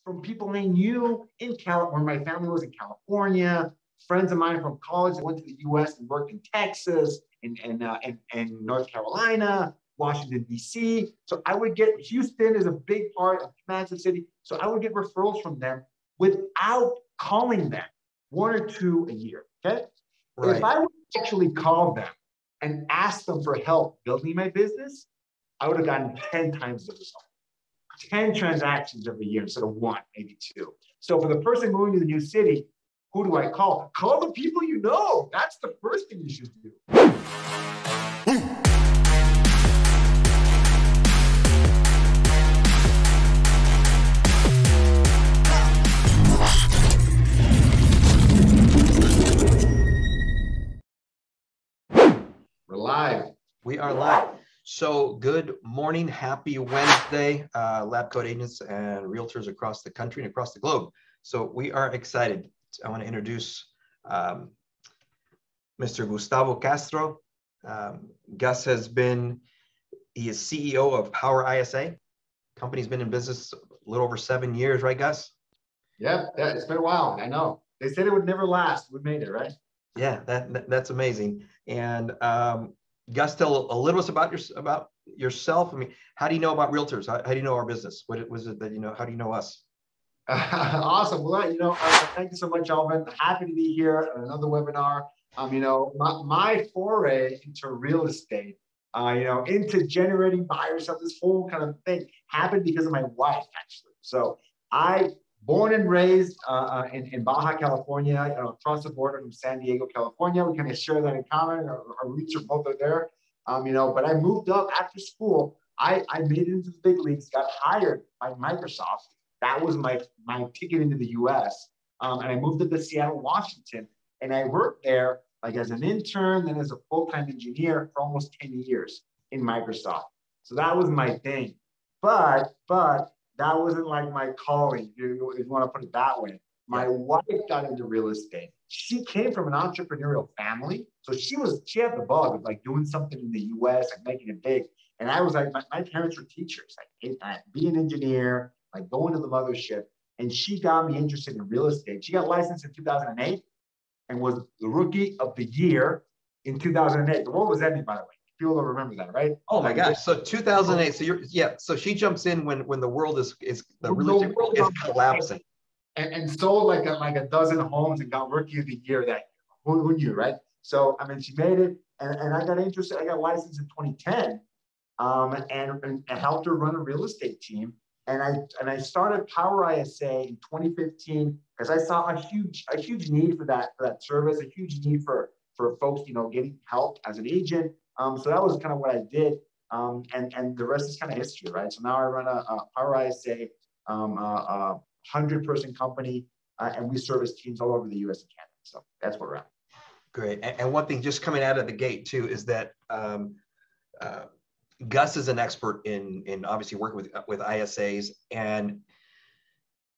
from people I knew in California. My family was in California. Friends of mine from college that went to the U.S. and worked in Texas and North Carolina, Washington, D.C. So I would get, Houston is a big part of Kansas City. So I would get referrals from them without calling them, one or two a year, okay? Right. If I would actually call them and ask them for help building my business, I would have gotten 10 times the result. 10 transactions every year instead of one, maybe two. So for the person moving to the new city, who do I call? Call the people you know. That's the first thing you should do. We're live. We are live. So good morning, happy Wednesday, LabCoatAgents and realtors across the country and across the globe. So we are excited. I want to introduce Mr. Gustavo Castro. Gus has been, he is CEO of PowerISA. Company's been in business a little over 7 years, right, Gus? Yeah, it's been a while. I know. They said it would never last. We made it, right? Yeah, that's amazing. And Gus, tell a little bit about yourself. I mean, how do you know about realtors? How do you know our business? What was it that you know? How do you know us? Awesome. Well, thank you so much, Alvin. Happy to be here at another webinar. My foray into real estate, into generating buyers, of this whole kind of thing happened because of my wife, actually. So I, born and raised in Baja, California, across the border from San Diego, California. We kind of share that in common. Our roots are both there. But I moved up after school. I made it into the big leagues, got hired by Microsoft. That was my ticket into the US. And I moved up to Seattle, Washington. And I worked there like as an intern, then as a full-time engineer for almost 10 years in Microsoft. So that was my thing. But that wasn't like my calling, if you want to put it that way. My wife got into real estate. She came from an entrepreneurial family. So she had the bug of like doing something in the US and making it big. And I was like, my parents were teachers, like be an engineer, like going to the mothership. And she got me interested in real estate. She got licensed in 2008 and was the rookie of the year in 2008. The world was ending, by the way. People don't remember that, right? Oh my gosh! So 2008. So so she jumps in when the world is the real estate world is collapsing, and sold like a dozen homes and got rookie of the year that year. Who knew, right? So I mean, she made it, and I got interested. I got licensed in 2010, and helped her run a real estate team. And I started PowerISA in 2015 because I saw a huge need for that service, a huge need for folks, getting help as an agent. So that was kind of what I did. And the rest is kind of history, right? So now I run a PowerISA, 100-person company, and we service teams all over the US and Canada. So that's where we're at. Great. And one thing just coming out of the gate too is that Gus is an expert in obviously working with ISAs. And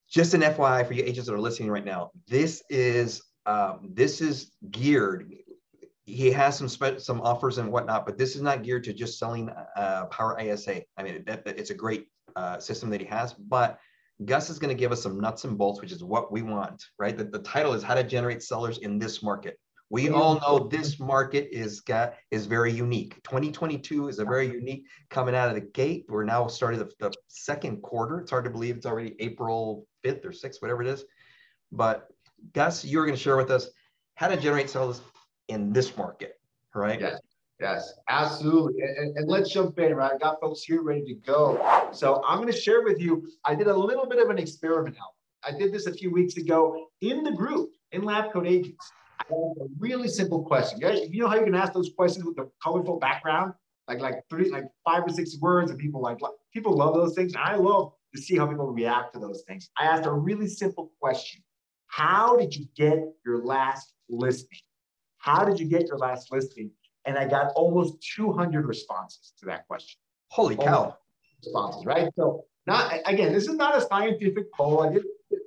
just an FYI for you agents that are listening right now, this is geared. He has some offers and whatnot, but this is not geared to just selling PowerISA. I mean, it's a great system that he has, but Gus is going to give us some nuts and bolts, which is what we want, right? The title is How to Generate Sellers in This Market. We all know this market is very unique. 2022 is a very unique coming out of the gate. We're now starting the second quarter. It's hard to believe it's already April 5th or 6th, whatever it is. But Gus, you're going to share with us how to generate sellers in this market, right? Yes, absolutely. And let's jump in, right? I got folks here ready to go. So I'm going to share with you, I did a little bit of an experiment. I did this a few weeks ago in the group in LabCoatAgents. I have a really simple question. You know how you can ask those questions with the colorful background, like 5 or 6 words, and people love those things. I love to see how people react to those things. I asked a really simple question. How did you get your last listing? How did you get your last listing? And I got almost 200 responses to that question. Holy cow. Responses, right? So this is not a scientific poll.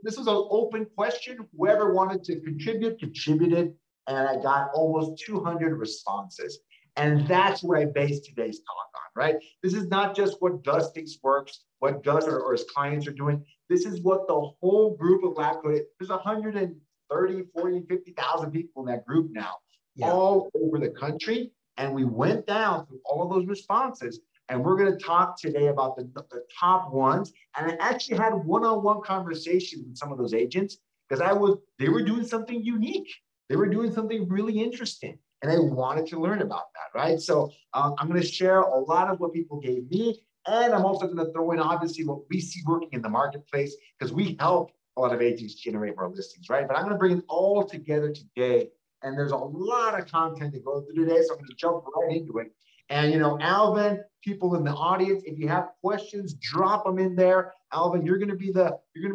This was an open question. Whoever wanted to contribute, contributed. And I got almost 200 responses. And that's what I base today's talk on, right? This is not just what Gus thinks works, what Gus or his clients are doing. This is what the whole group of LabCoat, there's 130, 40, 50,000 people in that group now, all over the country. And we went down through all of those responses. And we're going to talk today about the top ones. And I actually had one-on-one conversations with some of those agents because they were doing something unique. They were doing something really interesting. And I wanted to learn about that, right? So I'm going to share a lot of what people gave me. And I'm also going to throw in, obviously, what we see working in the marketplace, because we help a lot of agents generate more listings, right? But I'm going to bring it all together today. And there's a lot of content to go through today. So I'm going to jump right into it. And, Alvin, people in the audience, if you have questions, drop them in there. Alvin, you're going to be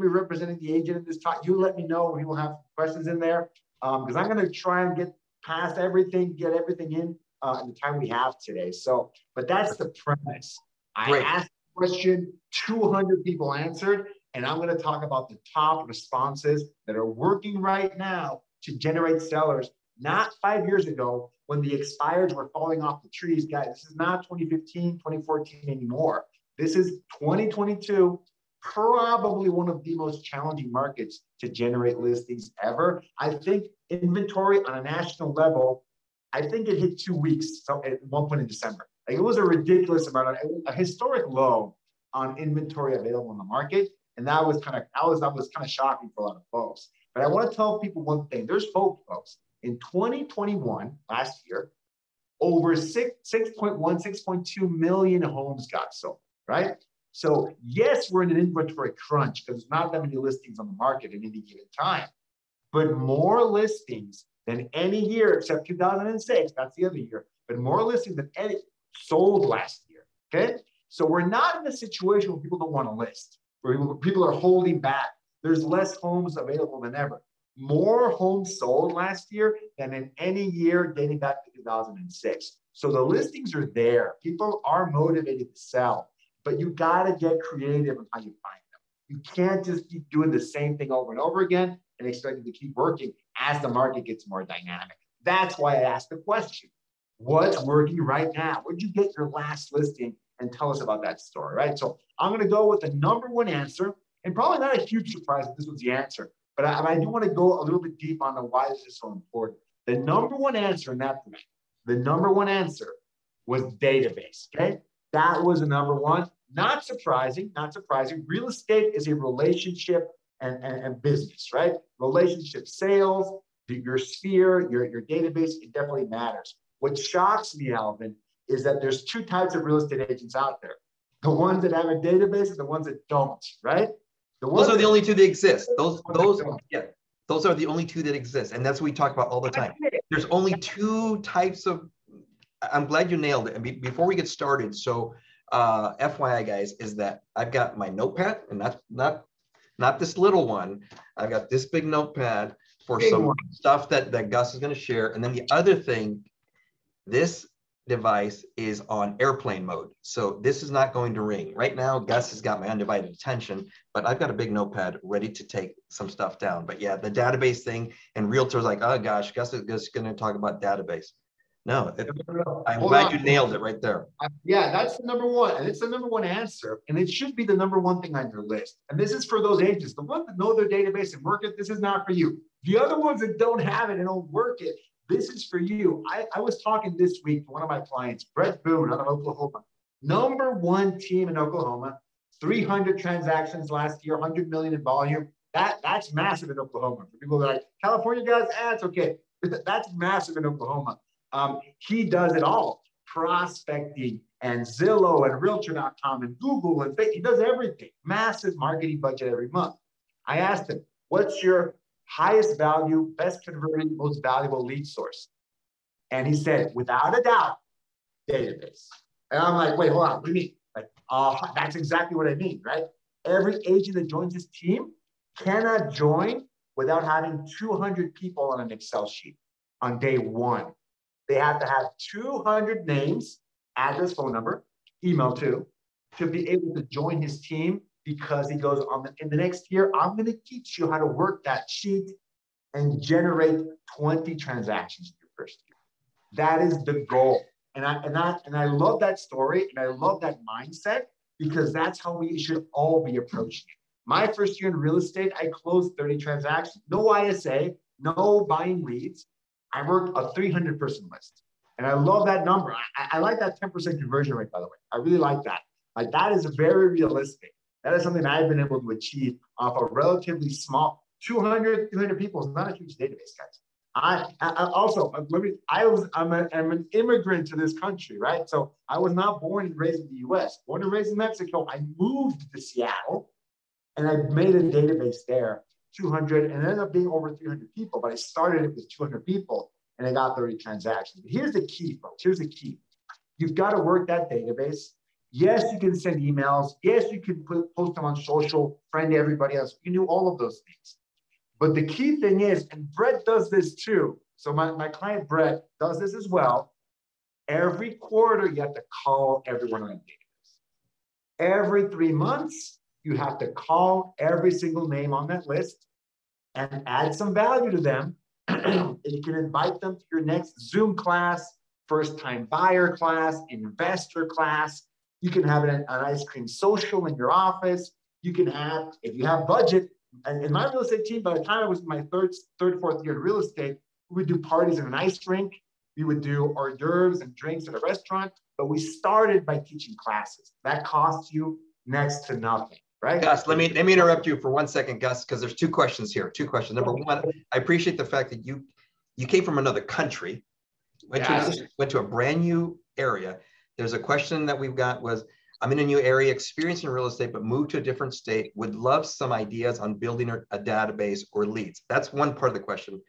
representing the agent in this talk. You let me know when people have questions in there, because I'm going to try and get past everything, get everything in the time we have today. So, but that's the premise. I asked a question, 200 people answered, and I'm going to talk about the top responses that are working right now to generate sellers. Not 5 years ago when the expireds were falling off the trees. Guys, this is not 2015, 2014 anymore. This is 2022, probably one of the most challenging markets to generate listings ever. I think inventory on a national level, I think it hit 2 weeks at one point in December. Like, it was a ridiculous amount, a historic low on inventory available in the market. And that was kind of shocking for a lot of folks. But I want to tell people one thing. There's hope, folks. In 2021, last year, over 6.2 million homes got sold, right? So yes, we're in an inventory crunch because there's not that many listings on the market at any given time, but more listings than any year except 2006, that's the other year, but more listings than any sold last year, okay? So we're not in a situation where people don't want to list, where people are holding back. There's less homes available than ever. More homes sold last year than in any year dating back to 2006. So the listings are there. People are motivated to sell, but you got to get creative on how you find them. You can't just keep doing the same thing over and over again and expect it to keep working as the market gets more dynamic. That's why I asked the question, what's working right now? Where'd you get your last listing? And tell us about that story, right? So I'm going to go with the number one answer, and probably not a huge surprise that this was the answer. But I do want to go a little bit deep on why this is so important. The number one answer in that point, the number one answer was database, okay? That was the number one. Not surprising, not surprising. Real estate is a relationship and business, right? Relationship sales, your sphere, your database, it definitely matters. What shocks me, Alvin, is that there's two types of real estate agents out there. The ones that have a database and the ones that don't, right? Those are the only two that exist. Those are the only two that exist. And that's what we talk about all the time. There's only two types of, I'm glad you nailed it. And before we get started, so FYI guys, is that I've got my notepad, and that's not this little one. I've got this big notepad for some stuff that Gus is going to share. And then the other thing, this device is on airplane mode. So this is not going to ring. Right now, Gus has got my undivided attention, but I've got a big notepad ready to take some stuff down. But yeah, the database thing, and realtors like, oh gosh, Gus is going to talk about database. No, I'm glad you nailed it right there. Yeah, that's the number one. And it's the number one answer. And it should be the number one thing on your list. And this is for those agents, the ones that know their database and work it, this is not for you. The other ones that don't have it and don't work it, this is for you. I was talking this week to one of my clients, Brett Boone out of Oklahoma. Number one team in Oklahoma, 300 transactions last year, 100 million in volume. That's massive in Oklahoma. For people that are like, California guys, it's okay. That's massive in Oklahoma. He does it all. Prospecting and Zillow and Realtor.com and Google and Facebook. He does everything. Massive marketing budget every month. I asked him, what's your highest value, best converting, most valuable lead source? And he said, without a doubt, database. And I'm like, wait, hold on, what do you mean? Like, that's exactly what I mean, right? Every agent that joins this team cannot join without having 200 people on an Excel sheet on day one. They have to have 200 names, address, phone number, email to be able to join his team, because he goes on in the next year, I'm going to teach you how to work that sheet and generate 20 transactions in your first year. That is the goal. And I love that story, and I love that mindset, because that's how we should all be approaching it. My first year in real estate, I closed 30 transactions, no ISA, no buying leads. I worked a 300-person list. And I love that number. I like that 10% conversion rate, by the way. I really like that. Like, that is very realistic. That is something I've been able to achieve off a relatively small 200, 300 people. Is not a huge database, guys. I'm an immigrant to this country, right? So I was not born and raised in the US, born and raised in Mexico. I moved to Seattle and I made a database there, 200, and it ended up being over 300 people, but I started it with 200 people and I got 30 transactions. But here's the key, folks. Here's the key. You've got to work that database. Yes, you can send emails. Yes, you can post them on social, friend everybody else. You can do all of those things. But the key thing is, and Brett does this too. So my client Brett does this as well. Every quarter, you have to call everyone on a database. Every 3 months, you have to call every single name on that list and add some value to them. And you can invite them to your next Zoom class, first-time buyer class, investor class. You can have an ice cream social in your office. You can have, if you have budget, and in my real estate team, by the time I was in my third, fourth year in real estate, we would do parties in an ice rink. We would do hors d'oeuvres and drinks at a restaurant. But we started by teaching classes. That costs you next to nothing, right? Gus, let me interrupt you for 1 second, Gus, because there's two questions here. Two questions. Number one, I appreciate the fact that you came from another country, went to a brand new area. There's a question that we've got was, I'm in a new area, experienced in real estate, but moved to a different state, would love some ideas on building a database or leads. That's one part of the question.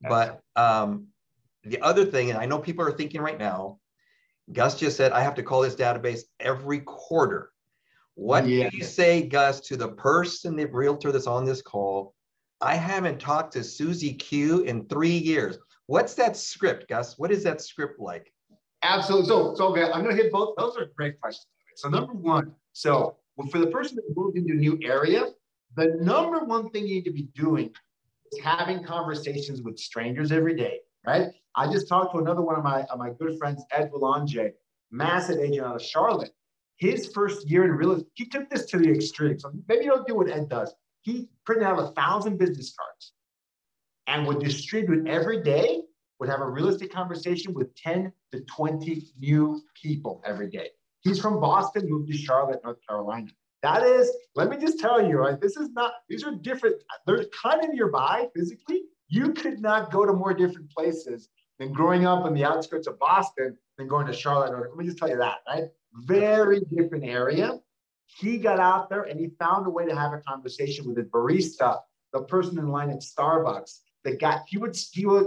But the other thing, and I know people are thinking right now, Gus just said, I have to call this database every quarter. What do you say, Gus, to the person, the realtor that's on this call? I haven't talked to Susie Q in 3 years. What's that script, Gus? What is that script like? Absolutely. So okay, I'm going to hit both. Those are great questions. So number one, for the person that moved into a new area, the number one thing you need to be doing is having conversations with strangers every day, right? I just talked to another one of my good friends, Ed Boulanger, massive agent out of Charlotte. His first year in real estate, he took this to the extreme. So maybe you don't do what Ed does. He printed out 1,000 business cards and would distribute every day, would have a real estate conversation with 10 to 20 new people every day. He's from Boston, moved to Charlotte, North Carolina. That is, let me just tell you, right? These are different. They're kind of nearby physically. You could not go to more different places than growing up in the outskirts of Boston than going to Charlotte. Let me just tell you that, right? Very different area. He got out there and he found a way to have a conversation with his barista, the person in line at Starbucks. The guy, he would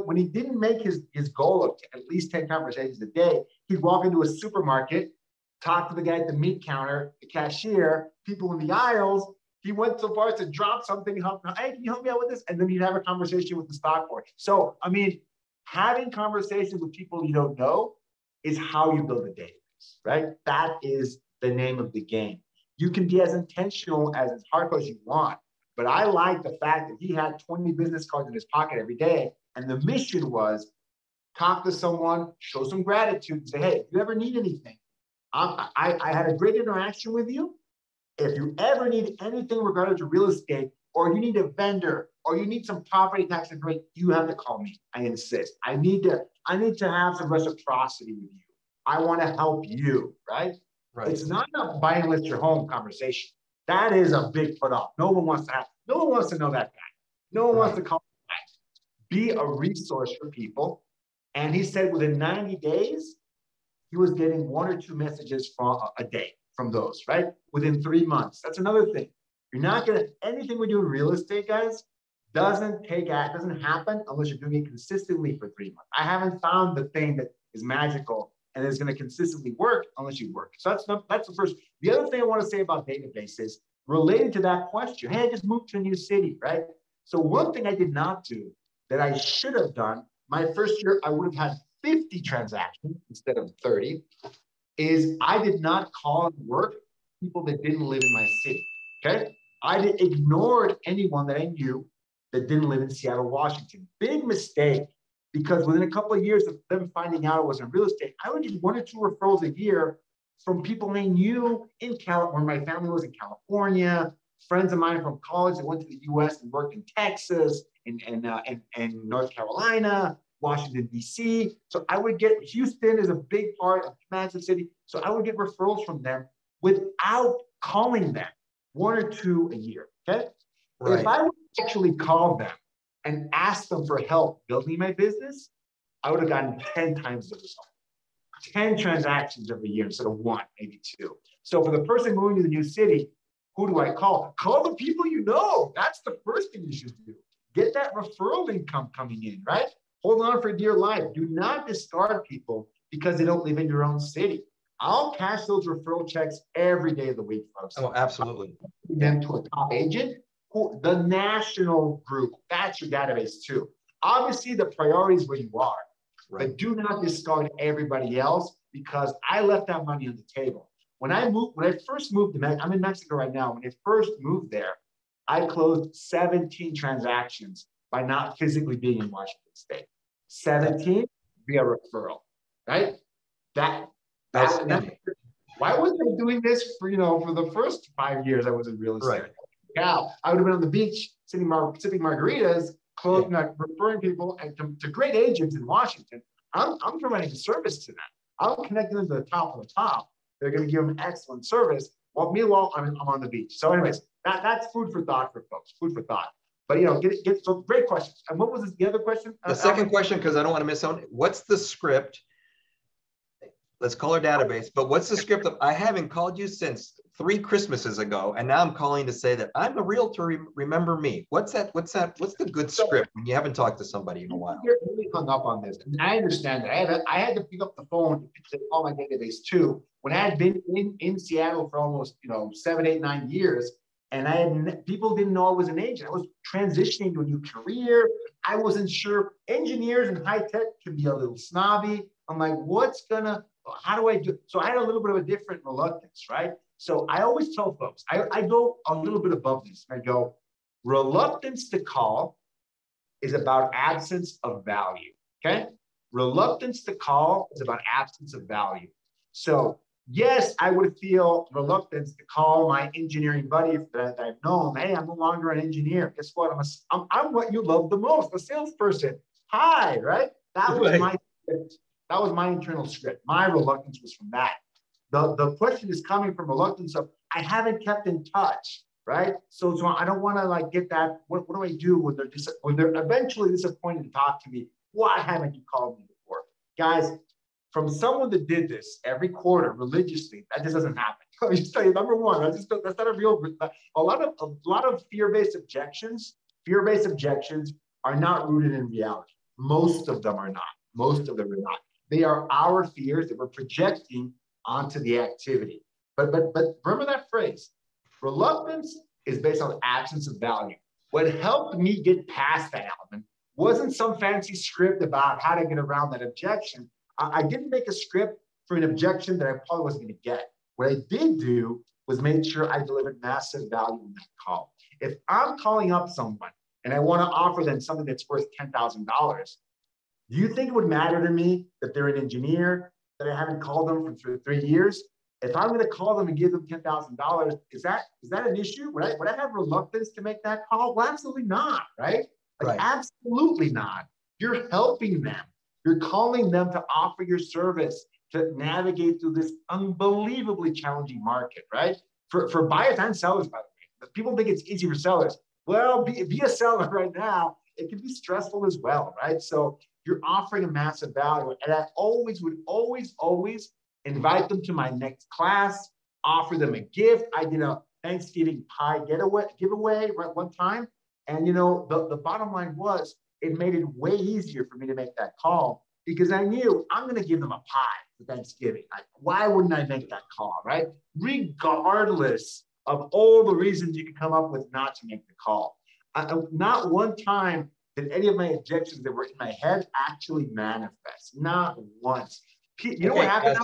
when he didn't make his goal of at least 10 conversations a day, he'd walk into a supermarket, talk to the guy at the meat counter, the cashier, people in the aisles. He went so far as to drop something, hey, can you help me out with this? And then he'd have a conversation with the stock market. So, I mean, having conversations with people you don't know is how you build a database, right? That is the name of the game. You can be as intentional as hardcore as you want, but I like the fact that he had 20 business cards in his pocket every day. And the mission was talk to someone, show some gratitude, and say, hey, if you ever need anything, I had a great interaction with you. If you ever need anything regarding to real estate, or you need a vendor, or you need some property tax information, you have to call me. I insist. I need to have some reciprocity with you. I want to help you, right? It's not a buy and list your home conversation. That is a big put off. No one wants to know that guy. No one wants to call that guy. Be a resource for people. And he said within 90 days, he was getting 1 or 2 messages from a day from those, right? Within 3 months. That's another thing. You're not going to, anything we do in real estate, doesn't happen unless you're doing it consistently for 3 months. I haven't found the thing that is magical and is going to consistently work unless you work. So that's the first. The other thing I want to say about databases related to that question, hey, I just moved to a new city, right? So one thing I did not do that I should have done, my first year, I would have had 50 transactions instead of 30, is I did not call and work people that didn't live in my city, okay? I ignored anyone that I knew that didn't live in Seattle, Washington. Big mistake because within a couple of years of them finding out it was in real estate, I would get 1 or 2 referrals a year from people I knew in California, when my family was in California, friends of mine from college that went to the US and worked in Texas and North Carolina, Washington, D.C. So I would get, Houston is a big part of Kansas City. So I would get referrals from them without calling them, 1 or 2 a year, okay? Right. If I would actually call them and ask them for help building my business, I would have gotten 10 times the result. 10 transactions every year instead of 1, maybe 2. So for the person moving to the new city, who do I call? Call the people you know. That's the first thing you should do. Get that referral income coming in, right? Hold on for dear life. Do not discard people because they don't live in your own city. I'll cash those referral checks every day of the week, folks. Oh, absolutely. Them to a top agent, the national group. That's your database too. Obviously, the priority is where you are, right, but do not discard everybody else because I left that money on the table. When I first moved to Mexico, I'm in Mexico right now. When I first moved there, I closed 17 transactions by not physically being in Washington State. 17 via referral, right? Why wasn't I doing this for the first 5 years I was in real estate? Right. Yeah, I would have been on the beach sipping margaritas, referring people and to great agents in Washington. I'm providing a service to them. I'm connecting them to the top of the top. They're going to give them excellent service. Well, meanwhile, I'm on the beach. So, anyways, that's food for thought for folks. Food for thought. But so great questions. And what was the other question? The second question, because I don't want to miss out. What's the script? Let's call our database. But what's the script of I haven't called you since 3 Christmases ago, and now I'm calling to say that I'm a realtor. Remember me? What's that? What's the good script when you haven't talked to somebody in a while? You're really hung up on this, and I understand that. I had to pick up the phone to call my database too. When I had been in Seattle for almost 7, 8, 9 years, and people didn't know I was an agent. I was transitioning to a new career. I wasn't sure. Engineers and high tech can be a little snobby. I'm like, how do I do? So I had a little bit of a different reluctance, right? So I always tell folks, I go a little bit above this. I go, reluctance to call is about absence of value, okay? Reluctance to call is about absence of value. So yes, I would feel reluctance to call my engineering buddy that I've known. Hey, I'm no longer an engineer. Guess what? I'm what you love the most, a salesperson. Hi, right? That was my script. That was my internal script. My reluctance was from that. The question is coming from reluctance of I haven't kept in touch, right? So I don't want to get that. What do I do when they're eventually disappointed to talk to me? Why haven't you called me before, guys? From someone that did this every quarter religiously, that just doesn't happen. Let me just tell you, number one, that's not a real. A lot of fear-based objections are not rooted in reality. Most of them are not. Most of them are not. They are our fears that we're projecting onto the activity. But remember that phrase. Reluctance is based on absence of value. What helped me get past that, Alvin, wasn't some fancy script about how to get around that objection. I didn't make a script for an objection that I probably wasn't going to get. What I did do was make sure I delivered massive value in that call. If I'm calling up someone and I want to offer them something that's worth $10,000, do you think it would matter to me that they're an engineer, that I haven't called them for 3 years? If I'm going to call them and give them $10,000, is that an issue? Would I have reluctance to make that call? Well, absolutely not, right? Right. Absolutely not. You're helping them. You're calling them to offer your service to navigate through this unbelievably challenging market, right? For buyers and sellers, by the way. People think it's easy for sellers. Well, be a seller right now. It can be stressful as well, right? So you're offering a massive value. And I would always invite them to my next class, offer them a gift. I did a Thanksgiving pie giveaway right one time. And the bottom line was it made it way easier for me to make that call because I knew I'm going to give them a pie for Thanksgiving. Why wouldn't I make that call, right? Regardless of all the reasons you can come up with not to make the call. Not one time did any of my objections that were in my head actually manifest. Not once. You know what happened?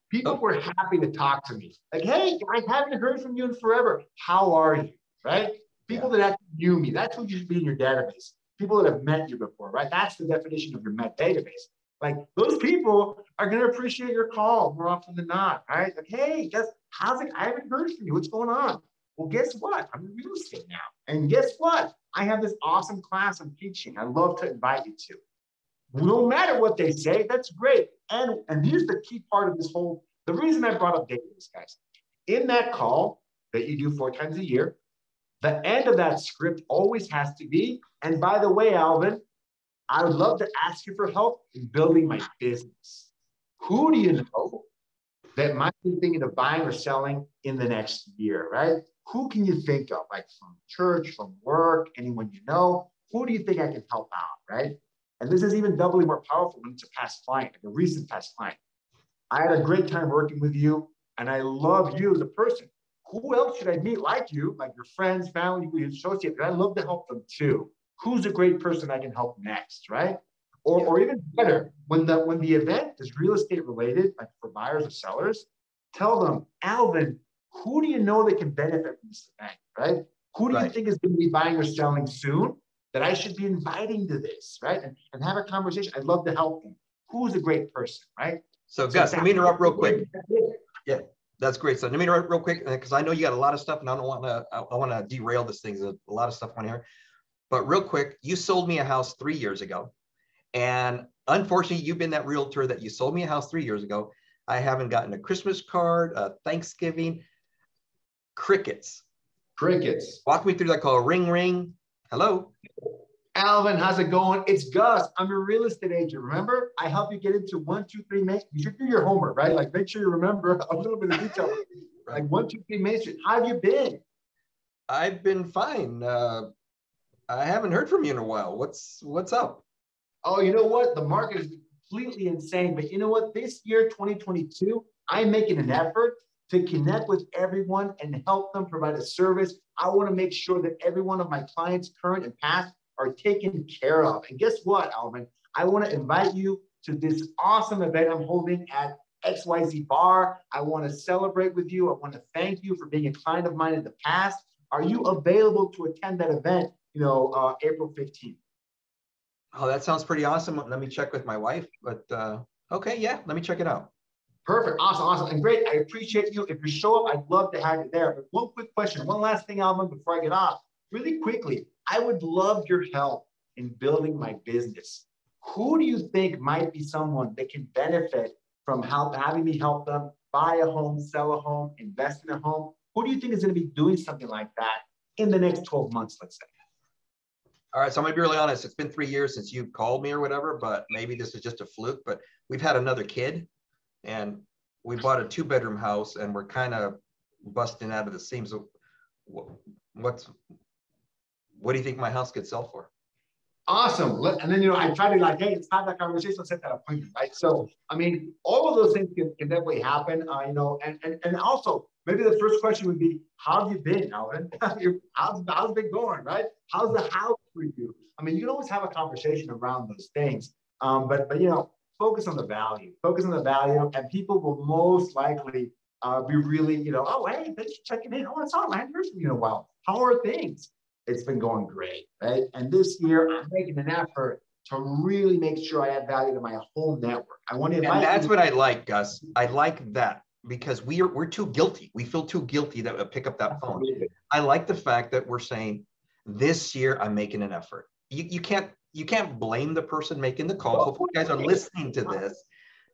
People were happy to talk to me. Like, hey, I haven't heard from you in forever. How are you? Right? People that actually knew me. That's who you should be in your database. people that have met you before, right? That's the definition of your met database. Like those people are going to appreciate your call more often than not, right? Like, hey, how's it? I haven't heard from you. What's going on? Well, guess what? I'm in real estate now. And guess what? I have this awesome class I'm teaching. I'd love to invite you to. No matter what they say, that's great. And here's the key part of this whole, the reason I brought up database, guys. In that call that you do 4 times a year, the end of that script always has to be, and by the way, Alvin, I would love to ask you for help in building my business. Who do you know that might be thinking of buying or selling in the next year, right? Who can you think of, like from church, from work, anyone you know? Who do you think I can help out, right? And this is even doubly more powerful when it's a past client, like a recent past client. I had a great time working with you, and I love you as a person. Who else should I meet like you, like your friends, family, your associates? I'd love to help them too. Who's a great person I can help next, right? Or even better, when the event is real estate related, like for buyers or sellers, tell them, Alvin, who do you know that can benefit from this event, right? Who do you think is going to be buying or selling soon that I should be inviting to this, right? And have a conversation. I'd love to help them. Who's a great person, right? So Gus, let me interrupt real quick. Yeah, that's great. So let me interrupt real quick because I know you got a lot of stuff, and I want to derail this thing. There's a lot of stuff on here. But real quick, you sold me a house 3 years ago. And unfortunately, you've been that realtor that you sold me a house 3 years ago. I haven't gotten a Christmas card, a Thanksgiving, crickets. Crickets. Walk me through that call. Ring, ring. Hello. Alvin, how's it going? It's Gus. I'm your real estate agent. Remember, I help you get into 1, 2, 3 Main Street. You should do your homework, right? Like make sure you remember a little bit of detail. Like 1, 2, 3 Main Street. How have you been? I've been fine. I haven't heard from you in a while. What's up? Oh, you know what? The market is completely insane. But you know what? This year, 2022, I'm making an effort to connect with everyone and help them provide a service. I want to make sure that every one of my clients, current and past, are taken care of. And guess what, Alvin? I want to invite you to this awesome event I'm holding at XYZ Bar. I want to celebrate with you. I want to thank you for being a client of mine in the past. Are you available to attend that event, April 15th? Oh, that sounds pretty awesome. Let me check with my wife, but okay, yeah, let me check it out. Perfect, awesome, and great. I appreciate you. If you show up, I'd love to have you there. But one quick question, one last thing, Alvin, before I get off, really quickly, I would love your help in building my business. Who do you think might be someone that can benefit from having me help them buy a home, sell a home, invest in a home? Who do you think is going to be doing something like that in the next 12 months, let's say? All right, so I'm gonna be really honest. It's been 3 years since you called me or whatever, but maybe this is just a fluke. But we've had another kid, and we bought a 2-bedroom house, and we're kind of busting out of the seams. So what do you think my house could sell for? Awesome. And then, I try to hey, let's have that conversation, let's set that appointment, right? So, I mean, all of those things can definitely happen, and also maybe the first question would be, how have you been, Alvin? How's it been going, right? How's the house for you? I mean, you can always have a conversation around those things, but focus on the value, and people will most likely be really, oh, hey, thanks for checking in. Oh, what's up? I haven't heard from you in a while. How are things? It's been going great, right? And this year, I'm making an effort to really make sure I add value to my whole network. I want to invite and that's what I like, Gus. I like that because we're too guilty. We feel too guilty that we pick up that phone. I like the fact that we're saying, this year, I'm making an effort. You can't blame the person making the call. Hopefully you guys are listening to this.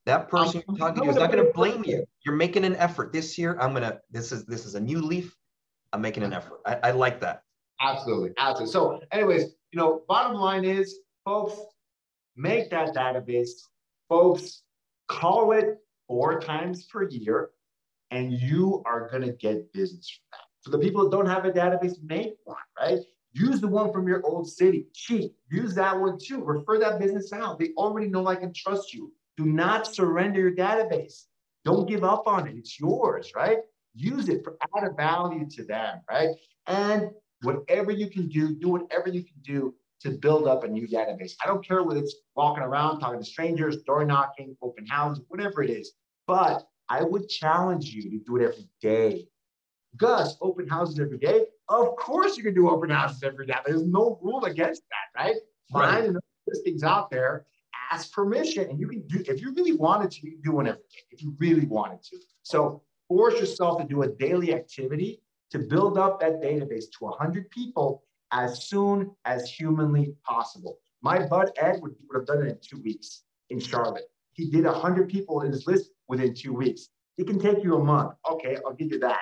That person you're talking to is not going to blame you. You're making an effort. This year, this is a new leaf. I'm making an effort. I like that. Absolutely. So anyways, bottom line is, folks, make that database. Folks, call it 4 times per year, and you are going to get business from that. For the people that don't have a database, make one, right? Use the one from your old city. Cheap. Use that one too. Refer that business out. They already know, like, and trust you. Do not surrender your database. Don't give up on it. It's yours, right? Use it for added value to them, right? And whatever you can do whatever you can do to build up a new database. I don't care whether it's walking around, talking to strangers, door knocking, open houses, whatever it is. But I would challenge you to do it every day. Gus, open houses every day? Of course you can do open houses every day. There's no rule against that, right? find enough listings out there, ask permission, and you can do, if you really wanted to, you can do whatever, if you really wanted to. So force yourself to do a daily activity to build up that database to 100 people as soon as humanly possible. My bud Ed would have done it in 2 weeks in Charlotte. He did 100 people in his list within 2 weeks. It can take you a month. Okay, I'll give you that.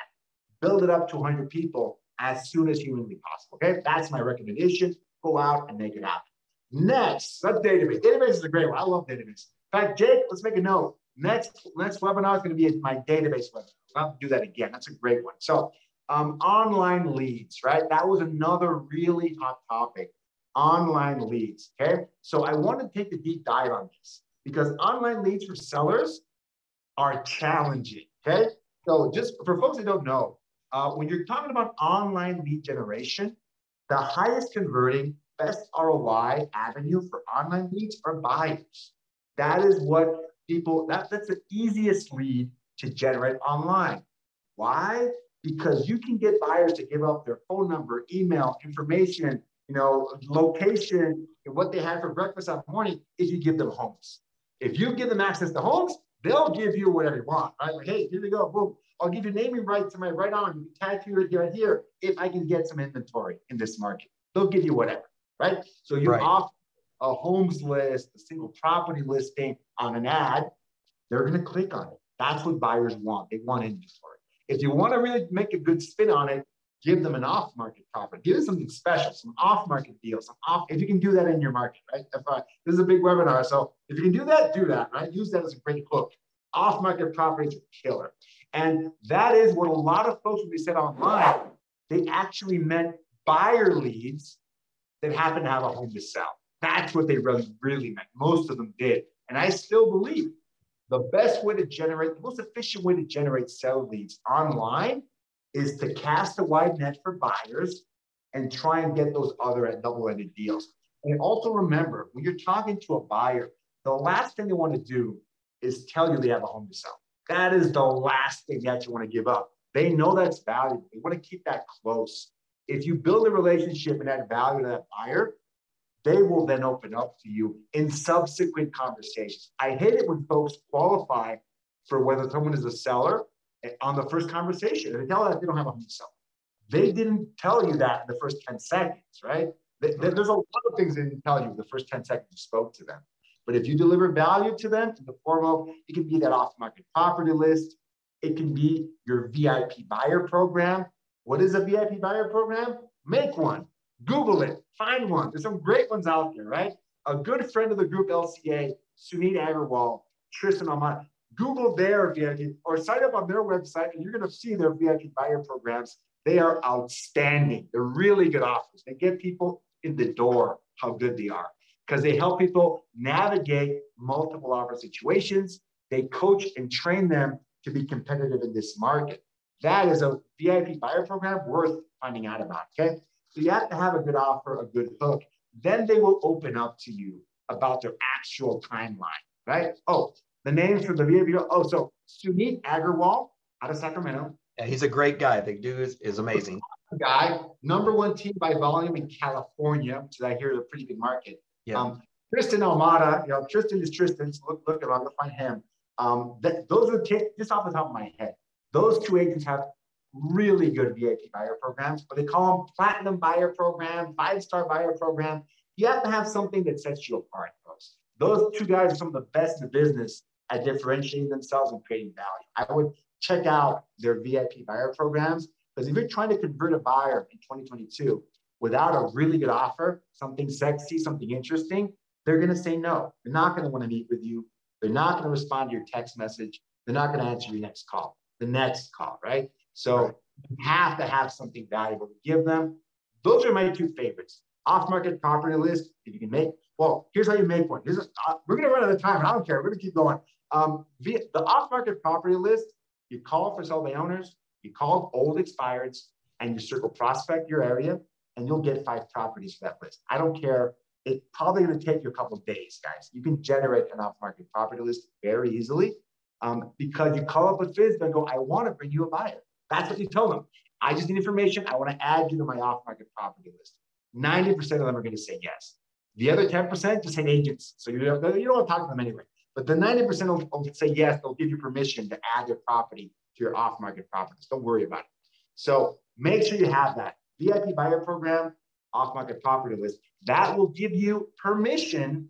Build it up to 100 people as soon as humanly possible. Okay, that's my recommendation. Go out and make it happen. Next, that's database. Database is a great one. I love database. In fact, Jake, let's make a note. Next webinar is going to be my database webinar. I'll have to do that again. That's a great one. So online leads, right? That was another really hot topic. Online leads, okay? So I want to take a deep dive on this because online leads for sellers are challenging, okay? So just for folks that don't know, when you're talking about online lead generation, the highest converting, best ROI avenue for online leads are buyers. That is what people, that's the easiest lead to generate online. Why? Because you can get buyers to give up their phone number, email, information, location, and what they had for breakfast that morning if you give them homes. If you give them access to homes, they'll give you whatever you want, right? Like, hey, here you go, boom. I'll give you naming rights to my right arm. You can tattoo it right here if I can get some inventory in this market. They'll give you whatever, right? So you offer a homes list, a single property listing on an ad, they're going to click on it. That's what buyers want. They want inventory. If you want to really make a good spin on it, give them an off-market property. Give them something special, some off-market deals. If you can do that in your market, right? This is a big webinar, so if you can do that, right? Use that as a great hook. Off-market properties are killer. And that is what a lot of folks, when they said online, they actually meant buyer leads that happen to have a home to sell. That's what they really meant. Most of them did. And I still believe the best way to generate, the most efficient way to generate seller leads online is to cast a wide net for buyers and try and get those other double-ended deals. And also remember, when you're talking to a buyer, the last thing they want to do is tell you they have a home to sell. That is the last thing that you want to give up. They know that's valuable. They want to keep that close. If you build a relationship and add value to that buyer, they will then open up to you in subsequent conversations. I hate it when folks qualify for whether someone is a seller on the first conversation. And they tell that they don't have a home to sell. They didn't tell you that in the first 10 seconds, right? There's a lot of things they didn't tell you the first 10 seconds you spoke to them. But if you deliver value to them in the form of, it can be that off-market property list. It can be your VIP buyer program. What is a VIP buyer program? Make one. Google it. Find one. There's some great ones out there, right? A good friend of the group LCA, Sunit Agarwal, Tristan Ahmad, Google their VIP or sign up on their website and you're going to see their VIP buyer programs. They are outstanding. They're really good offers. They get people in the door how good they are because they help people navigate multiple offer situations. They coach and train them to be competitive in this market. That is a VIP buyer program worth finding out about, okay? So you have to have a good offer, a good hook. Then they will open up to you about their actual timeline, right? Oh, the names for the VIP. Oh, so Sunit Agarwal out of Sacramento. Yeah, he's a great guy. The dude is amazing. Guy, #1 team by volume in California, which I hear is a pretty big market. Yeah. Tristan Almada, Tristan is Tristan. So look at him, I'll find him. Those are just off the top of my head. Those two agents have really good VIP buyer programs, but they call them platinum buyer program, 5-star buyer program. You have to have something that sets you apart, folks. Those two guys are some of the best in the business at differentiating themselves and creating value. I would check out their VIP buyer programs because if you're trying to convert a buyer in 2022 without a really good offer, something sexy, something interesting, they're going to say no. They're not going to want to meet with you. They're not going to respond to your text message. They're not going to answer your next call, right? So you have to have something valuable to give them. Those are my two favorites. Off-market property list, if you can make, well, here's how you make one. We're going to run out of time. I don't care. We're going to keep going. The off-market property list, you call for sell-by owners, you call old expireds, and you circle prospect your area, and you'll get 5 properties for that list. I don't care. It's probably going to take you a couple of days, guys. You can generate an off-market property list very easily because you call up with FISB and go, I want to bring you a buyer. That's what you tell them. I just need information. I want to add you to my off-market property list. 90% of them are going to say yes. The other 10% just hit agents. So you don't want to talk to them anyway. But the 90% will say yes, they'll give you permission to add their property to your off-market properties. Don't worry about it. So make sure you have that. VIP buyer program, off-market property list. That will give you permission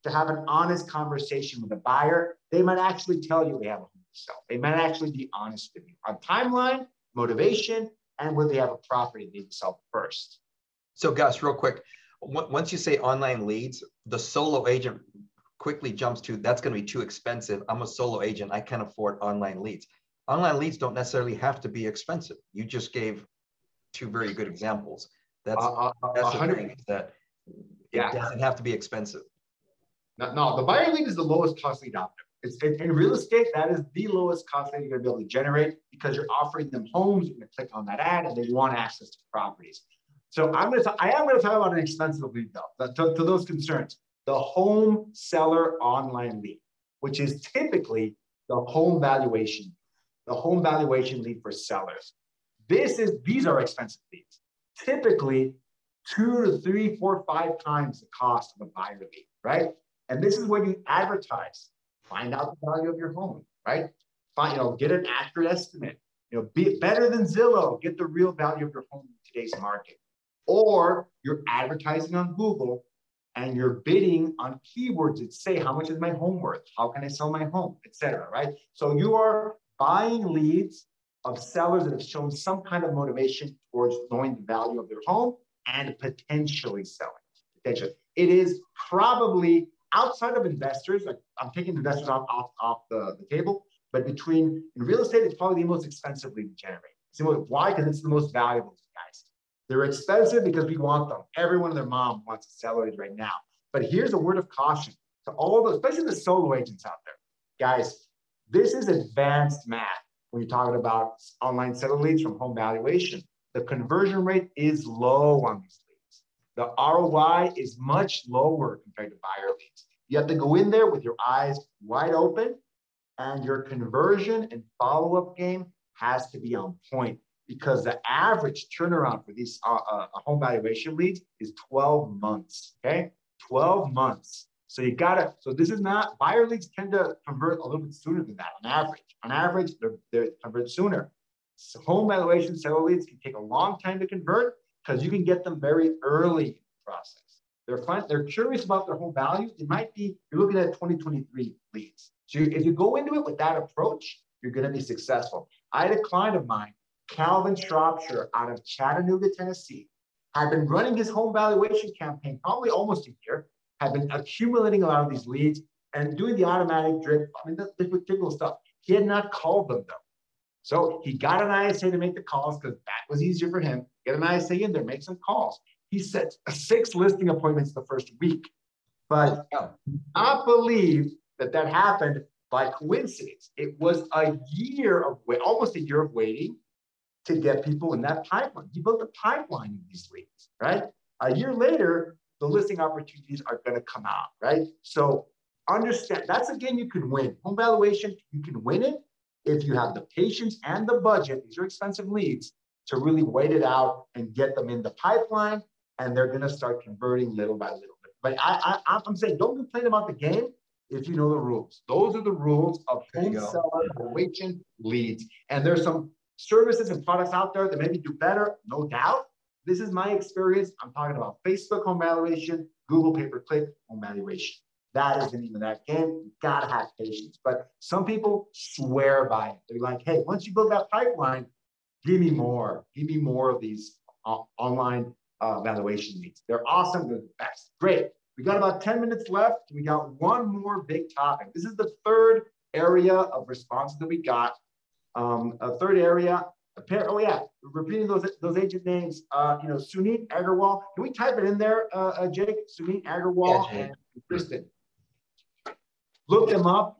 to have an honest conversation with a buyer. They might actually tell you they have a home to sell. They might actually be honest with you on timeline, motivation, and whether they have a property they need to sell first. So Gus, real quick, once you say online leads, the solo agent quickly jumps to, that's going to be too expensive. I'm a solo agent. I can't afford online leads. Online leads don't necessarily have to be expensive. You just gave two very good examples. That's the thing, is that it doesn't have to be expensive. No, the buyer lead is the lowest cost lead out there. In real estate, that is the lowest cost lead you're going to be able to generate because you're offering them homes. You're going to click on that ad and they want access to properties. So I am going to talk about an expensive lead though, to those concerns. The home seller online lead, which is typically the home valuation lead for sellers. These are expensive leads. Typically 2 to 3, 4, 5 times the cost of a buyer lead, right? And this is where you advertise, find out the value of your home, right? Get an accurate estimate, be better than Zillow, get the real value of your home in today's market. Or you're advertising on Google and you're bidding on keywords that say, how much is my home worth? How can I sell my home, etc. right? So you are buying leads of sellers that have shown some kind of motivation towards knowing the value of their home and potentially selling. Potentially. It is probably outside of investors, like I'm taking investors off the table, but in real estate, it's probably the most expensive lead to generate. Why? Because it's the most valuable, guys. They're expensive because we want them. Everyone and their mom wants to sell it right now. But here's a word of caution to all those, especially the solo agents out there. Guys, this is advanced math when you're talking about online seller leads from home valuation. The conversion rate is low on these leads. The ROI is much lower compared to buyer leads. You have to go in there with your eyes wide open, and your conversion and follow-up game has to be on point, because the average turnaround for these home valuation leads is 12 months, okay? 12 months. So this is not, buyer leads tend to convert a little bit sooner than that on average. On average, they convert sooner. So home valuation seller leads can take a long time to convert because you can get them very early in the process. They're curious about their home value. You're looking at 2023 leads. So if you go into it with that approach, you're going to be successful. I had a client of mine, Calvin Shropshire, out of Chattanooga, Tennessee, had been running his home valuation campaign probably almost a year, had been accumulating a lot of these leads and doing the automatic drip. The particular stuff. He had not called them though. So he got an ISA to make the calls because that was easier for him. Get an ISA in there, make some calls. He set 6 listing appointments the first week, but I believe that happened by coincidence. It was almost a year of waiting to get people in that pipeline. He built a pipeline of these leads, right? A year later, the listing opportunities are going to come out, right? So understand, that's a game you can win. Home valuation, you can win it if you have the patience and the budget, these are expensive leads, to really wait it out and get them in the pipeline, and they're going to start converting little by little bit. But I'm saying, don't complain about the game if you know the rules. Those are the rules of home seller valuation leads. And there's some services and products out there that maybe do better, no doubt. This is my experience. I'm talking about Facebook home valuation, Google pay-per-click home valuation. That is the name of that game. You gotta have patience. But some people swear by it. They're like, hey, once you build that pipeline, give me more. Give me more of these online valuation leads. They're awesome. They're the best. Great. We got about 10 minutes left. We got one more big topic. This is the third area of responses that we got. A third area. Repeating those agent names. Sunit Agarwal. Can we type it in there, Jake? Sunit Agarwal and Kristen. Look them up.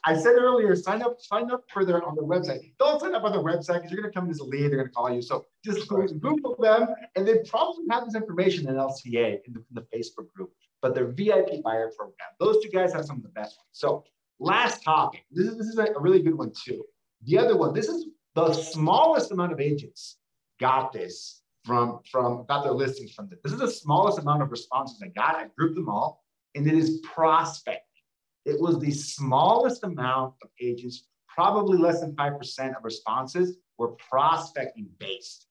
I said earlier, sign up for on their website. Don't sign up on their website because you're going to come as a lead. They're going to call you. So just Google them, and they probably have this information in LCA in the Facebook group. But their VIP buyer program. Those two guys have some of the best ones. So last topic. This is a really good one too. The other one. This is the smallest amount of agents got this. got their listings from this. This is the smallest amount of responses I got. I grouped them all, and it is prospecting. It was the smallest amount of agents, probably less than 5% of responses were prospecting based.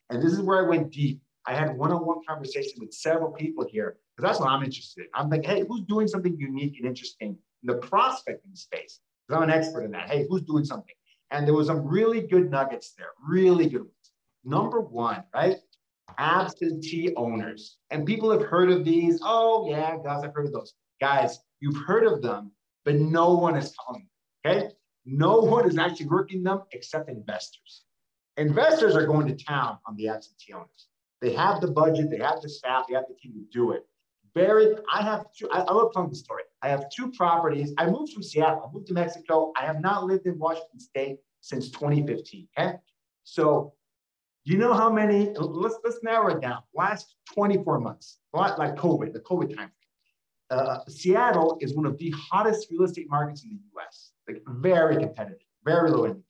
And this is where I went deep. I had one-on-one conversation with several people here, because that's what I'm interested in. I'm like, hey, who's doing something unique and interesting in the prospecting space? Because I'm an expert in that. Hey, who's doing something? And there was some really good nuggets there, really good ones. Number one, right? Absentee owners. And people have heard of these. Oh, yeah, guys, I've heard of those. Guys, you've heard of them, but no one is calling them, okay? No one is actually working them except investors. Investors are going to town on the absentee owners. They have the budget, they have the staff, they have the team to do it. I love telling the story. I have 2 properties. I moved from Seattle, I moved to Mexico. I have not lived in Washington State since 2015, okay? So you know how many, let's narrow it down. Last 24 months, like COVID, the COVID time. Seattle is one of the hottest real estate markets in the US, like very competitive, very low inventory.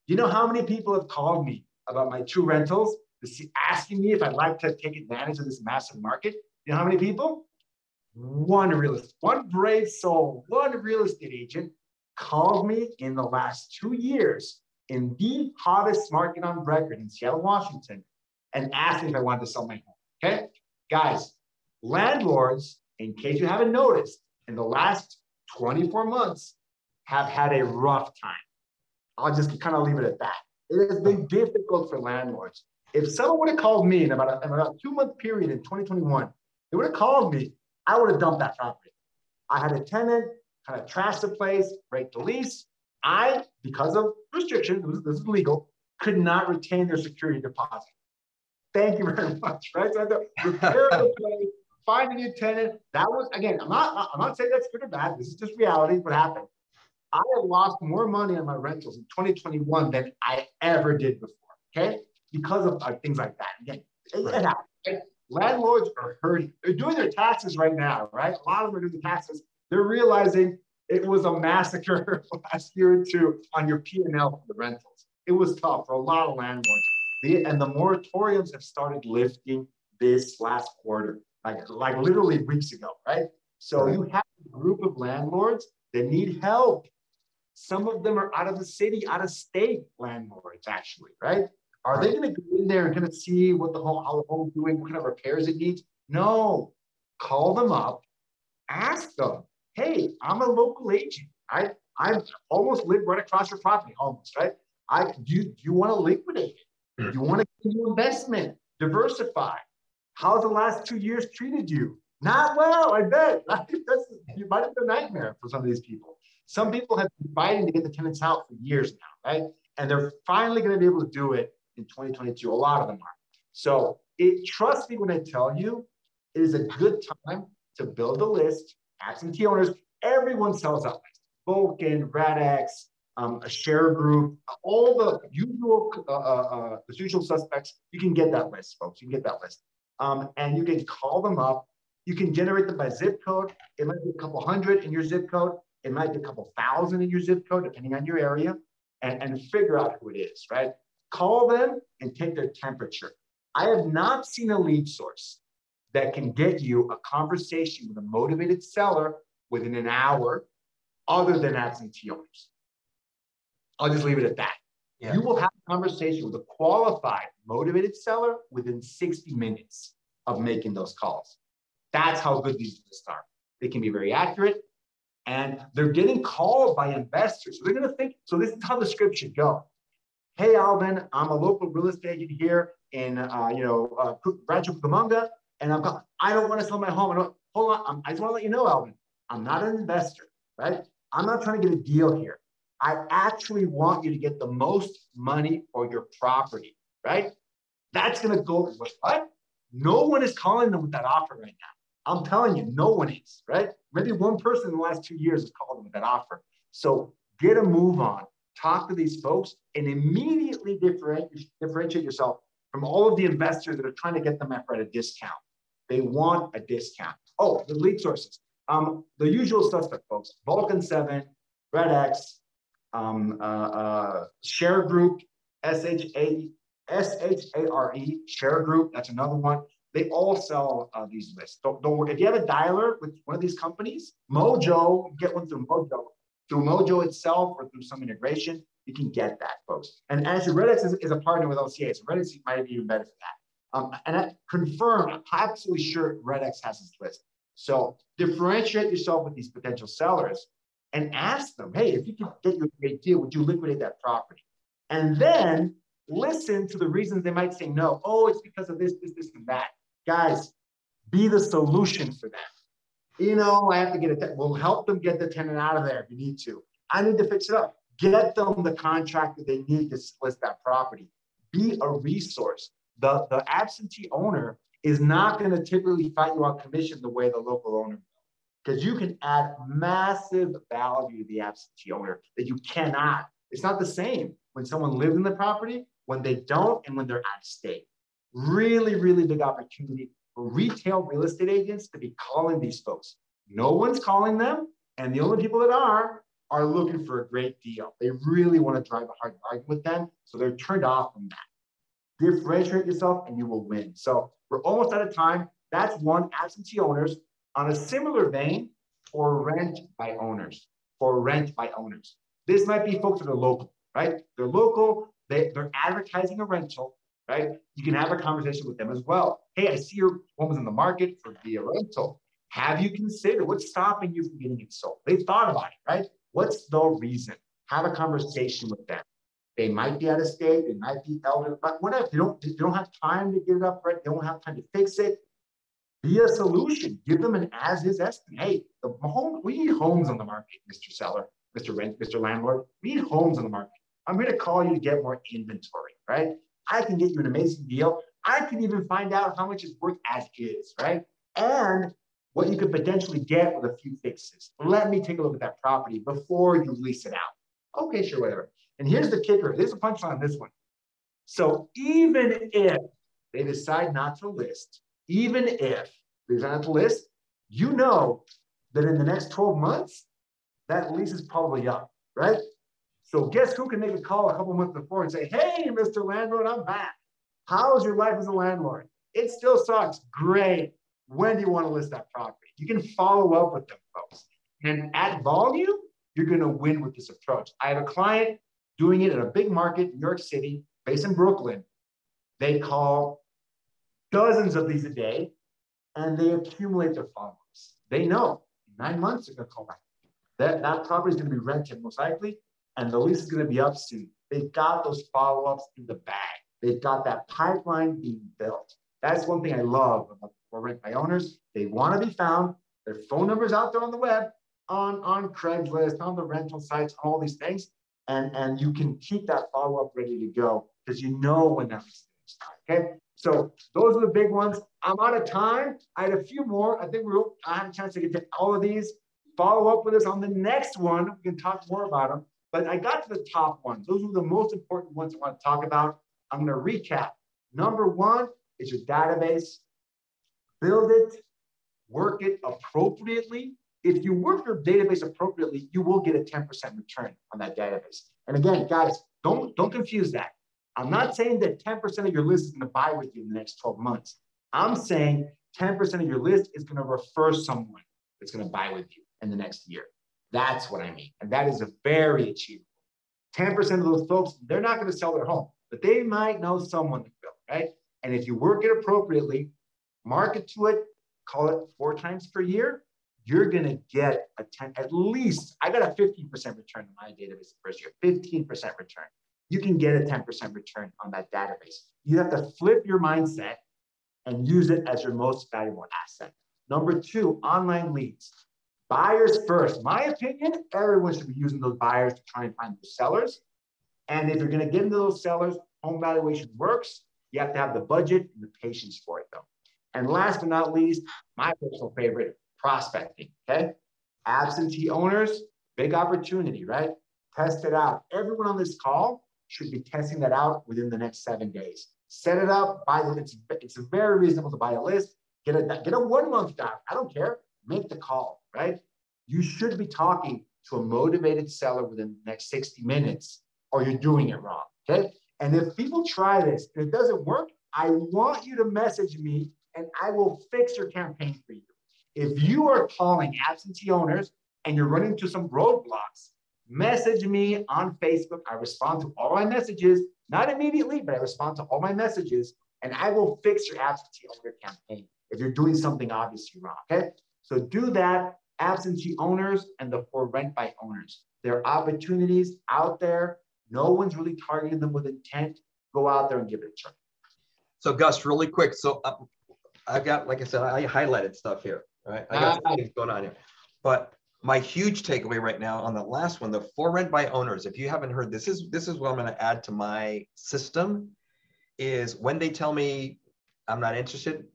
You know how many people have called me about my 2 rentals, asking me if I'd like to take advantage of this massive market? You know how many people? One brave soul, one real estate agent called me in the last 2 years in the hottest market on record in Seattle, Washington, and asked me if I wanted to sell my home, okay? Guys, landlords, in case you haven't noticed, in the last 24 months have had a rough time. I'll just kind of leave it at that. It has been difficult for landlords. If someone would have called me in about a 2-month period in 2021, they would have called me, I would have dumped that property. I had a tenant, kind of trashed the place, break the lease. I, because of restrictions, this is legal, could not retain their security deposit. Thank you very much, right? So I had to repair the place, find a new tenant. That was, again, I'm not saying that's good or bad. This is just reality, what happened. I have lost more money on my rentals in 2021 than I ever did before, okay? Because of things like that. Again, it happens. Right? Landlords are hurting. They're doing their taxes right now, right? A lot of them are doing the taxes. They're realizing it was a massacre last year or 2 on your P&L for the rentals. It was tough for a lot of landlords. And the moratoriums have started lifting this last quarter, like literally weeks ago, right? So you have a group of landlords that need help. Some of them are out of the city, out of state landlords, actually, right? Are they going to go in there and kind of see what how the home's doing, what kind of repairs it needs? No. Call them up, ask them, hey, I'm a local agent. I almost live right across your property, almost, right? Do you want to liquidate it? Do you want to get new investment, diversify? How's the last 2 years treated you? Not well, I bet. You might have been a nightmare for some of these people. Some people have been fighting to get the tenants out for years now, right? And they're finally going to be able to do it in 2022. A lot of them are. So trust me when I tell you, it is a good time to build a list. Absentee owners, everyone sells out lists. Vulcan, RadX, a share group, all the usual suspects. You can get that list, folks. You can get that list. And you can call them up. You can generate them by zip code. It might be a couple hundred in your zip code. It might be a couple thousand in your zip code, depending on your area, and figure out who it is, right? Call them and take their temperature. I have not seen a lead source that can get you a conversation with a motivated seller within an hour other than absentee owners. I'll just leave it at that. Yeah. You will have a conversation with a qualified, motivated seller within 60 minutes of making those calls. That's how good these lists are. They can be very accurate, and they're getting called by investors. So they're going to think, so this is how the script should go. Hey, Alvin, I'm a local real estate agent here in, Rancho Cucamonga, and I don't want to sell my home. Hold on, I just want to let you know, Alvin, I'm not an investor, right? I'm not trying to get a deal here. I actually want you to get the most money for your property, right? That's going to go with what? No one is calling them with that offer right now. I'm telling you, no one is, right? Maybe one person in the last 2 years has called them with that offer. So get a move on, talk to these folks, and immediately differentiate yourself from all of the investors that are trying to get them at a discount. They want a discount. Oh, the lead sources. The usual suspect, folks. Vulcan 7, RedX, Share Group, SHA, SHARE, Share Group, that's another one. They all sell these lists. Don't worry. If you have a dialer with one of these companies, Mojo, get one through Mojo. Through Mojo itself or through some integration, you can get that, folks. And actually, Redx is a partner with LCA, so Redx might be even better for that. And I confirm, I'm absolutely sure Redx has this list. So differentiate yourself with these potential sellers and ask them, hey, if you can get you a great deal, would you liquidate that property? And then listen to the reasons they might say no. Oh, it's because of this, and that. Guys, be the solution for them. You know, I have to get it. We'll help them get the tenant out of there if you need to. I need to fix it up. Get them the contract that they need to list that property. Be a resource. The absentee owner is not going to typically fight you on commission the way the local owner will, because you can add massive value to the absentee owner that you cannot. It's not the same when someone lives in the property, when they don't, and when they're out of state. Really, really big opportunity for retail real estate agents to be calling these folks. No one's calling them, and the only people that are looking for a great deal. They really want to drive a hard bargain with them, so they're turned off from that. Differentiate yourself, and you will win. So we're almost out of time. That's one, absentee owners. On a similar vein, for rent by owners. This might be folks that are local, right? They're local. They're advertising a rental. Right? You can have a conversation with them as well. Hey, I see your home is in the market for via rental. Have you considered what's stopping you from getting it sold? They've thought about it, right? What's the reason? Have a conversation with them. They might be out of state, they might be elderly, but whatever. They don't have time to get it up right. They don't have time to fix it. Be a solution. Give them an as-is estimate. Hey, we need homes on the market, Mr. Seller, Mr. Landlord. We need homes on the market. I'm going to call you to get more inventory, right? I can get you an amazing deal. I can even find out how much it's worth as is, right? And what you could potentially get with a few fixes. Let me take a look at that property before you lease it out. Okay, sure, whatever. And here's the kicker. There's a punchline on this one. So even if they decide not to list, you know that in the next 12 months, that lease is probably up, right? So guess who can make a call a couple months before and say, hey, Mr. Landlord, I'm back. How's your life as a landlord? It still sucks. Great. When do you want to list that property? You can follow up with them, folks. And at volume, you're going to win with this approach. I have a client doing it in a big market, New York City, based in Brooklyn. They call dozens of these a day, and they accumulate their follow-ups. They know in 9 months, they're going to call back. That property is going to be rented most likely, and the lease is going to be up soon. They've got those follow-ups in the bag. They've got that pipeline being built. That's one thing I love about for rent by owners. They want to be found. Their phone number's out there on the web, on Craigslist, on the rental sites, all these things. And you can keep that follow-up ready to go because you know when that lease is. Okay? So those are the big ones. I'm out of time. I had a few more. I think I have a chance to get to all of these. Follow up with us on the next one. We can talk more about them. But I got to the top ones. Those were the most important ones I want to talk about. I'm going to recap. Number one is your database. Build it, work it appropriately. If you work your database appropriately, you will get a 10% return on that database. And again, guys, don't confuse that. I'm not saying that 10% of your list is going to buy with you in the next 12 months. I'm saying 10% of your list is going to refer someone that's going to buy with you in the next year. That's what I mean. And that is a very achievable. 10% of those folks, they're not going to sell their home, but they might know someone that will, right? And if you work it appropriately, market to it, call it 4 times per year, you're going to get at least, I got a 15% return on my database the first year, 15% return. You can get a 10% return on that database. You have to flip your mindset and use it as your most valuable asset. Number 2, online leads. Buyers first. My opinion, everyone should be using those buyers to try and find those sellers. And if you're going to get into those sellers, home valuation works. You have to have the budget and the patience for it, though. And last but not least, my personal favorite, prospecting, okay? Absentee owners, big opportunity, right? Test it out. Everyone on this call should be testing that out within the next 7 days. Set it up, buy the list. It's very reasonable to buy a list. Get a 1-month dial. I don't care. Make the call, right? You should be talking to a motivated seller within the next 60 minutes or you're doing it wrong, okay? And if people try this and it doesn't work, I want you to message me and I will fix your campaign for you. If you are calling absentee owners and you're running into some roadblocks, message me on Facebook. I respond to all my messages, not immediately, but I respond to all my messages, and I will fix your absentee owner campaign if you're doing something obviously wrong, okay? So do that, absentee owners and the for rent by owners. There are opportunities out there. No one's really targeting them with intent. Go out there and give it a try. So Gus, really quick. So I've got, like I said, I highlighted stuff here, right? I got some things going on here. But my huge takeaway right now on the last one, the for rent by owners, if you haven't heard, this is what I'm going to add to my system, is when they tell me I'm not interested,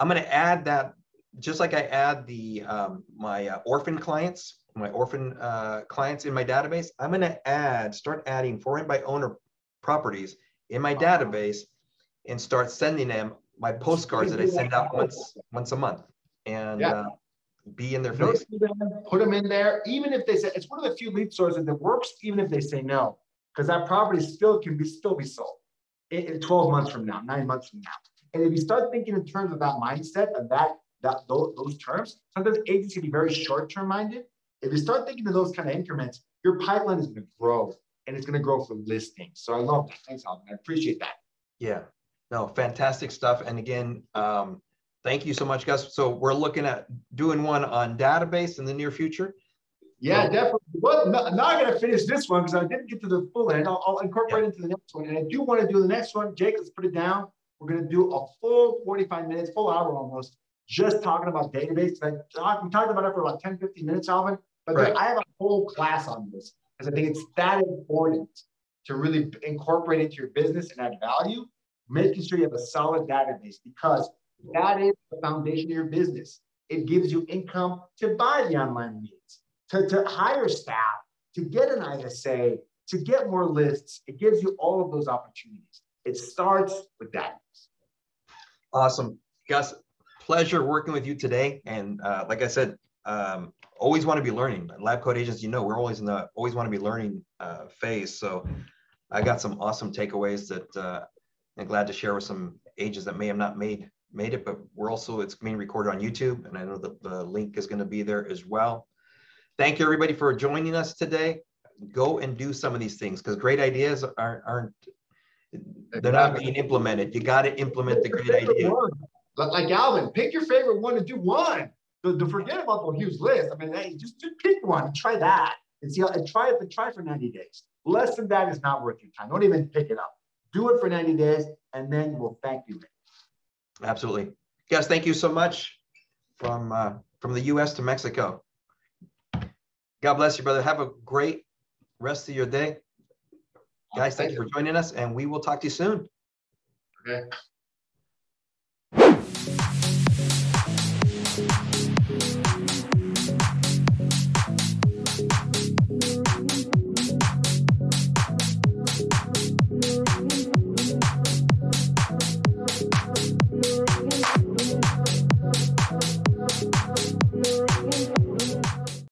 I'm going to add that, just like I add the my orphan clients in my database, I'm going to start adding for rent by owner properties in my database and start sending them my postcards that I send out once a month, and be in their face. Put them in there, even if they say, it's one of the few lead sources that works, even if they say no, because that property still can be sold in 12 months from now, 9 months from now. And if you start thinking in terms of that mindset and those terms, sometimes agents can be very short-term minded. If you start thinking of those kind of increments, your pipeline is going to grow, and it's going to grow for listings. So I love that. Thanks, Alvin. I appreciate that. Yeah, no, fantastic stuff. And again, thank you so much, Gus. So we're looking at doing one on database in the near future. Yeah, definitely. Well, now I got to finish this one because I didn't get to the full end. I'll incorporate into the next one. And I do want to do the next one. Jake, let's put it down. We're going to do a full 45 minutes, full hour almost, just talking about database. We talked about it for about 10, 15 minutes, Alvin. But I have a whole class on this because I think it's that important to really incorporate into your business and add value, making sure you have a solid database, because that is the foundation of your business. It gives you income to buy the online leads, to hire staff, to get an ISA, to get more lists. It gives you all of those opportunities. It starts with that. Awesome. Gus, pleasure working with you today. And like I said, always want to be learning. LabCoatAgents, we're always in the always want to be learning phase. So I got some awesome takeaways that I'm glad to share with some agents that may have not made it, but it's being recorded on YouTube, and I know that the link is going to be there as well. Thank you, everybody, for joining us today. Go and do some of these things, because great ideas they're not being implemented. You got to implement the great idea. Like Alvin, pick your favorite one and do one. To forget about the huge list. I mean, hey, just pick one and try that and see try for 90 days. Less than that is not worth your time. Don't even pick it up. Do it for 90 days, and then we'll thank you later. Absolutely. Guys, thank you so much from the U.S. to Mexico. God bless you, brother. Have a great rest of your day. Guys, thank you for joining us, and we will talk to you soon. Okay.